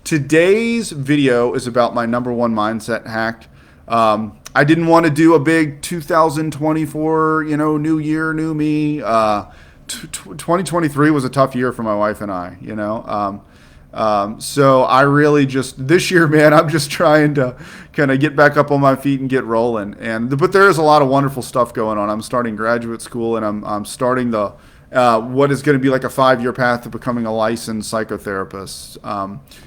Today's video is about my number one mindset hack. I didn't want to do a big 2024, new year, new me. 2023 was a tough year for my wife and I, So I really just this year, man, I'm just trying to kind of get back up on my feet and get rolling. But there is a lot of wonderful stuff going on. I'm starting graduate school, and I'm starting the what is going to be like a 5-year path to becoming a licensed psychotherapist.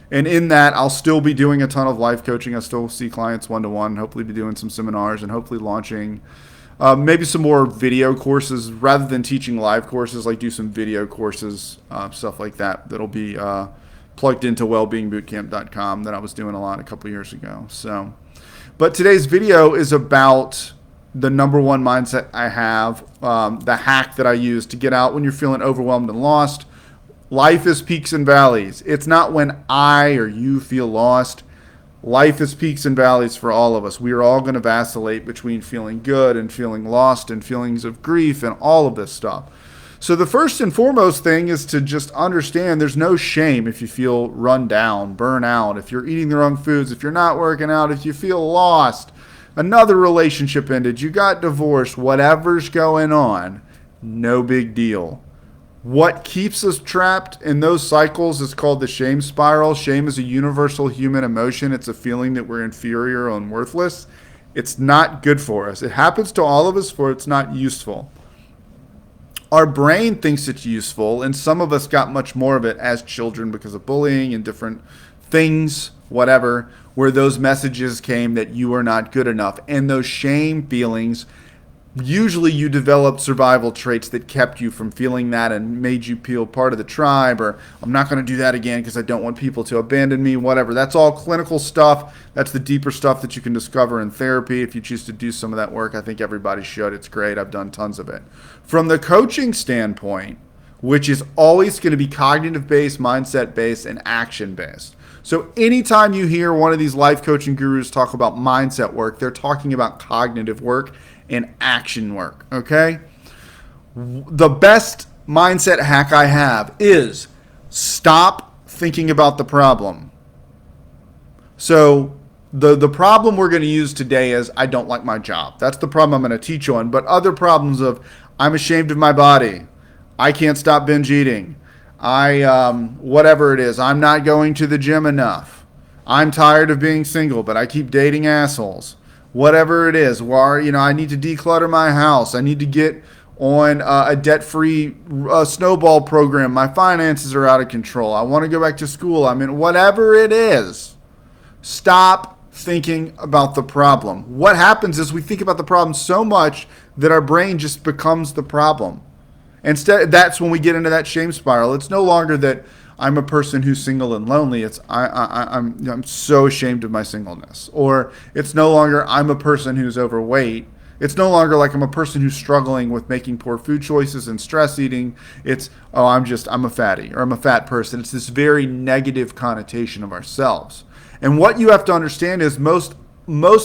And in that, I'll still be doing a ton of life coaching. I still see clients one-to-one, hopefully be doing some seminars, and hopefully launching maybe some more video courses rather than teaching live courses, like do some video courses, stuff like that. That'll be plugged into wellbeingbootcamp.com that I was doing a lot a couple years ago. But today's video is about the number one mindset I have, the hack that I use to get out when you're feeling overwhelmed and lost. Life is peaks and valleys. It's not when I or you feel lost. Life is peaks and valleys for all of us. We are all going to vacillate between feeling good and feeling lost and feelings of grief and all of this stuff. So the first and foremost thing is to just understand there's no shame if you feel run down, burn out, if you're eating the wrong foods, if you're not working out, if you feel lost, another relationship ended, you got divorced, whatever's going on, no big deal. What keeps us trapped in those cycles is called the shame spiral. Shame is a universal human emotion. It's a feeling that we're inferior and worthless. It's not good for us. It happens to all of us, for it's not useful. Our brain thinks it's useful, and some of us got much more of it as children because of bullying and different things, whatever, where those messages came that you are not good enough. And those shame feelings, usually you developed survival traits that kept you from feeling that and made you feel part of the tribe, or I'm not going to do that again because I don't want people to abandon me, whatever. That's all clinical stuff. That's the deeper stuff that you can discover in therapy if you choose to do some of that work. I think everybody should. It's great. I've done tons of it. From the coaching standpoint, which is always going to be cognitive-based, mindset-based, and action-based. So anytime you hear one of these life coaching gurus talk about mindset work, they're talking about cognitive work and action work, okay? The best mindset hack I have is stop thinking about the problem. So the problem we're going to use today is I don't like my job. That's the problem I'm going to teach on. But other problems of I'm ashamed of my body, I can't stop binge eating, whatever it is, I'm not going to the gym enough, I'm tired of being single, but I keep dating assholes. Whatever it is, I need to declutter my house. I need to get on a debt-free snowball program. My finances are out of control. I want to go back to school. Whatever it is, stop thinking about the problem. What happens is we think about the problem so much that our brain just becomes the problem. Instead, that's when we get into that shame spiral. It's no longer that I'm a person who's single and lonely. It's I'm so ashamed of my singleness. Or it's no longer I'm a person who's overweight. It's no longer like I'm a person who's struggling with making poor food choices and stress eating. It's I'm a fatty, or I'm a fat person. It's this very negative connotation of ourselves. And what you have to understand is most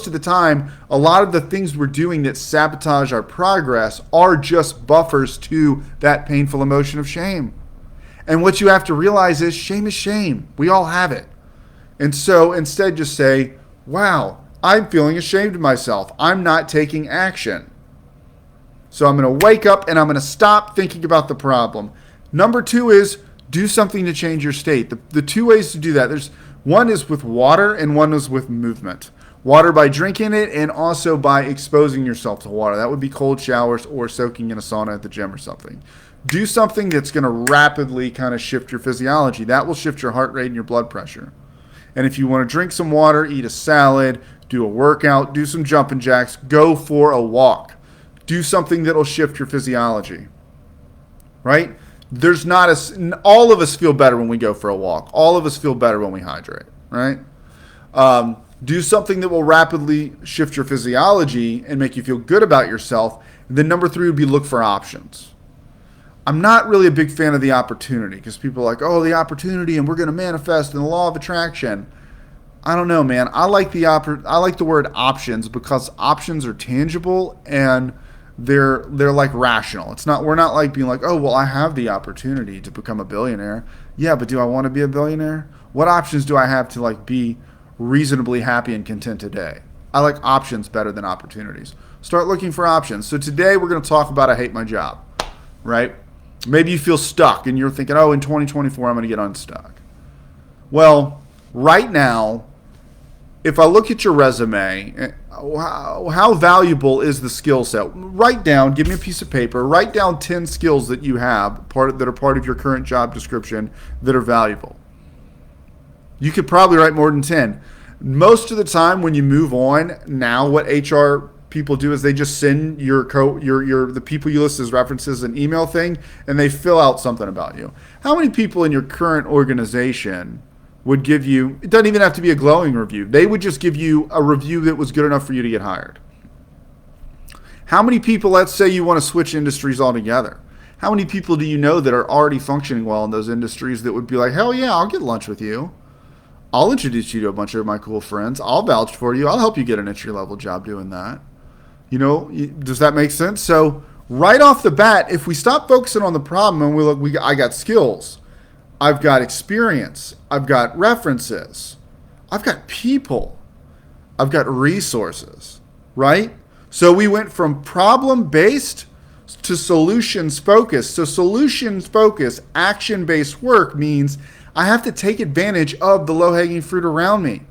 of the time, a lot of the things we're doing that sabotage our progress are just buffers to that painful emotion of shame. And what you have to realize is shame. We all have it. And so instead just say, wow, I'm feeling ashamed of myself. I'm not taking action. So I'm going to wake up and I'm going to stop thinking about the problem. Number 2 is do something to change your state. The 2 ways to do that. One is with water and one is with movement. Water by drinking it, and also by exposing yourself to water. That would be cold showers or soaking in a sauna at the gym or something. Do something that's going to rapidly kind of shift your physiology. That will shift your heart rate and your blood pressure. And if you want to drink some water, eat a salad, do a workout, do some jumping jacks, go for a walk. Do something that will shift your physiology. Right? All of us feel better when we go for a walk. All of us feel better when we hydrate. Right? Do something that will rapidly shift your physiology and make you feel good about yourself. And then number 3 would be look for options. I'm not really a big fan of the opportunity because people are like, oh, the opportunity and we're going to manifest in the law of attraction. I don't know, man. I like the word options because options are tangible and they're like rational. We're not like being like, oh well, I have the opportunity to become a billionaire. Yeah, but do I want to be a billionaire? What options do I have to like be reasonably happy and content today? I like options better than opportunities. Start looking for options. So today we're going to talk about I hate my job, right? Maybe you feel stuck and you're thinking, oh, in 2024 I'm going to get unstuck. Well, right now, if I look at your resume, how valuable is the skill set? Write down, give me a piece of paper, write down 10 skills that you have that are part of your current job description that are valuable. You could probably write more than 10. Most of the time when you move on, now what HR people do is they just send the people you list as references an email thing, and they fill out something about you. How many people in your current organization would give you, it doesn't even have to be a glowing review, they would just give you a review that was good enough for you to get hired? How many people, let's say you want to switch industries altogether, how many people do you know that are already functioning well in those industries that would be like, hell yeah, I'll get lunch with you, I'll introduce you to a bunch of my cool friends, I'll vouch for you, I'll help you get an entry level job doing that? You know, does that make sense? So right off the bat, if we stop focusing on the problem and we look, I got skills, I've got experience, I've got references, I've got people, I've got resources, right? So we went from problem-based to solutions-focused. So solutions-focused, action-based work means I have to take advantage of the low-hanging fruit around me.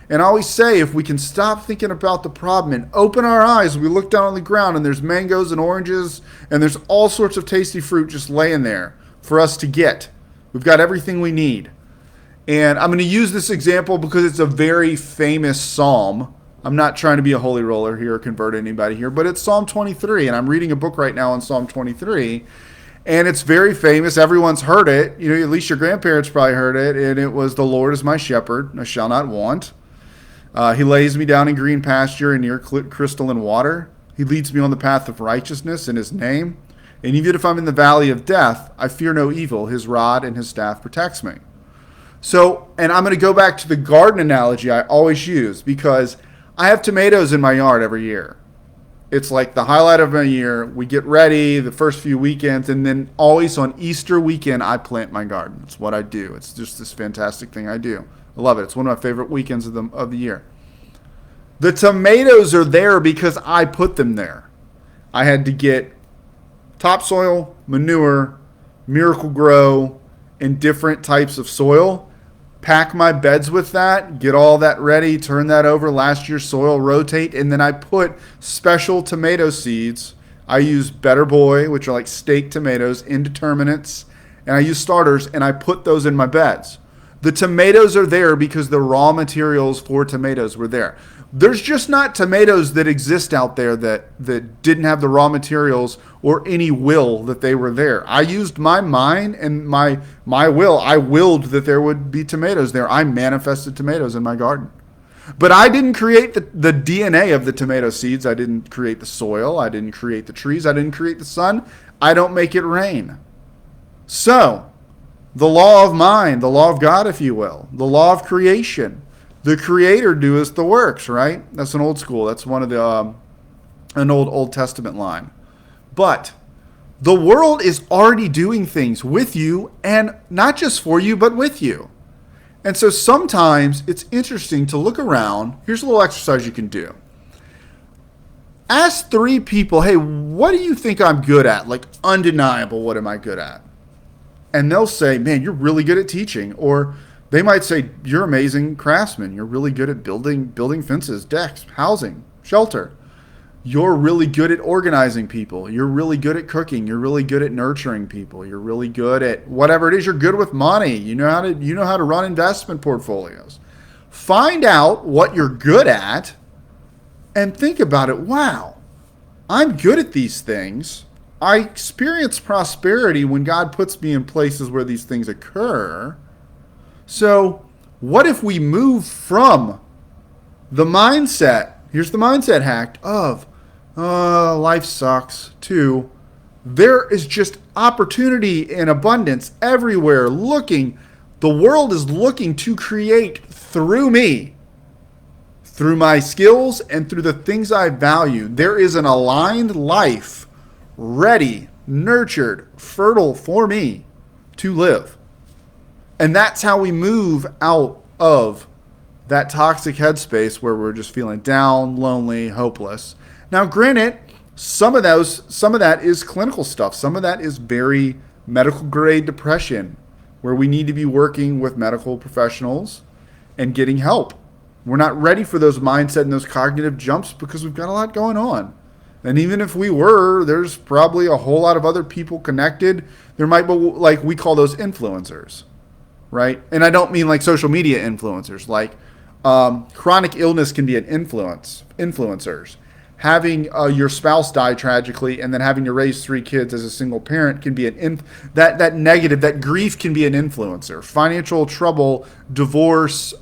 And I always say, if we can stop thinking about the problem and open our eyes, we look down on the ground and there's mangoes and oranges and there's all sorts of tasty fruit just laying there for us to get. We've got everything we need. And I'm going to use this example because it's a very famous psalm. I'm not trying to be a holy roller here or convert anybody here, but it's Psalm 23. And I'm reading a book right now on Psalm 23. And it's very famous. Everyone's heard it. You know, at least your grandparents probably heard it. And it was, the Lord is my shepherd, I shall not want. He lays me down in green pasture and near crystalline water. He leads me on the path of righteousness in his name. And even if I'm in the valley of death, I fear no evil. His rod and his staff protects me. So, and I'm going to go back to the garden analogy I always use, because I have tomatoes in my yard every year. It's like the highlight of my year. We get ready the first few weekends, and then always on Easter weekend, I plant my garden. It's what I do. It's just this fantastic thing I do. I love it. It's one of my favorite weekends of the year. The tomatoes are there because I put them there. I had to get topsoil, manure, Miracle-Gro, and different types of soil. Pack my beds with that, get all that ready, turn that over, last year's soil, rotate, and then I put special tomato seeds. I use Better Boy, which are like steak tomatoes, indeterminates, and I use starters, and I put those in my beds. The tomatoes are there because the raw materials for tomatoes were there. There's just not tomatoes that exist out there that didn't have the raw materials or any will that they were there. I used my mind and my will. I willed that there would be tomatoes there. I manifested tomatoes in my garden. But I didn't create the DNA of the tomato seeds. I didn't create the soil. I didn't create the trees. I didn't create the sun. I don't make it rain. So, the law of mind, the law of God, if you will, the law of creation. The Creator doeth the works, right? That's an old school. That's one of the an Old Testament line. But the world is already doing things with you, and not just for you, but with you. And so sometimes it's interesting to look around. Here's a little exercise you can do. Ask 3 people, hey, what do you think I'm good at? Like, undeniable, what am I good at? And they'll say, man, you're really good at teaching. Or they might say, you're an amazing craftsman. You're really good at building fences, decks, housing, shelter. You're really good at organizing people. You're really good at cooking. You're really good at nurturing people. You're really good at whatever it is. You're good with money. You know how to run investment portfolios. Find out what you're good at and think about it. Wow, I'm good at these things. I experience prosperity when God puts me in places where these things occur. So what if we move from the mindset, here's the mindset hack of, life sucks, to there is just opportunity and abundance everywhere looking. The world is looking to create through me, through my skills and through the things I value. There is an aligned life ready, nurtured, fertile for me to live. And that's how we move out of that toxic headspace where we're just feeling down, lonely, hopeless. Now, granted, some of that is clinical stuff. Some of that is very medical grade depression, where we need to be working with medical professionals and getting help. We're not ready for those mindset and those cognitive jumps because we've got a lot going on. And even if we were, there's probably a whole lot of other people connected. There might be, like, we call those influencers, right? And I don't mean like social media influencers. Like chronic illness can be an influencers. Having your spouse die tragically and then having to raise 3 kids as a single parent can be that negative, that grief can be an influencer. Financial trouble, divorce,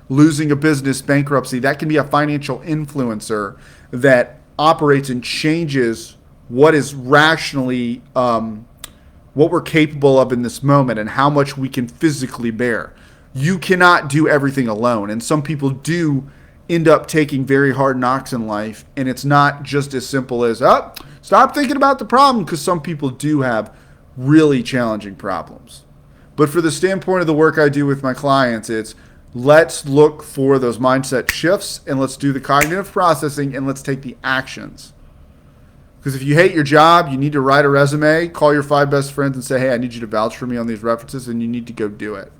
losing a business, bankruptcy, that can be a financial influencer that operates and changes what is rationally, what we're capable of in this moment and how much we can physically bear. You cannot do everything alone. And some people do end up taking very hard knocks in life. And it's not just as simple as, oh, stop thinking about the problem, because some people do have really challenging problems. But for the standpoint of the work I do with my clients, it's let's look for those mindset shifts and let's do the cognitive processing and let's take the actions. Because if you hate your job, you need to write a resume, call your 5 best friends and say, hey, I need you to vouch for me on these references, and you need to go do it.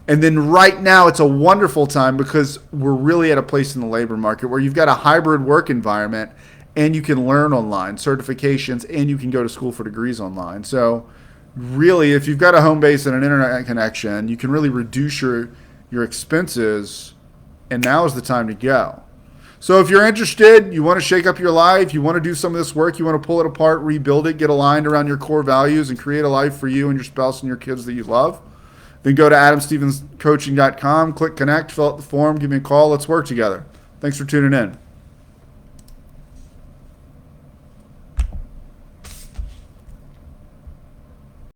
And then right now, it's a wonderful time because we're really at a place in the labor market where you've got a hybrid work environment and you can learn online, certifications, and you can go to school for degrees online. So really, if you've got a home base and an internet connection, you can really reduce your expenses, and now is the time to go. So if you're interested, you want to shake up your life, you want to do some of this work, you want to pull it apart, rebuild it, get aligned around your core values, and create a life for you and your spouse and your kids that you love, then go to adamstevenscoaching.com, click connect, fill out the form, give me a call. Let's work together. Thanks for tuning in.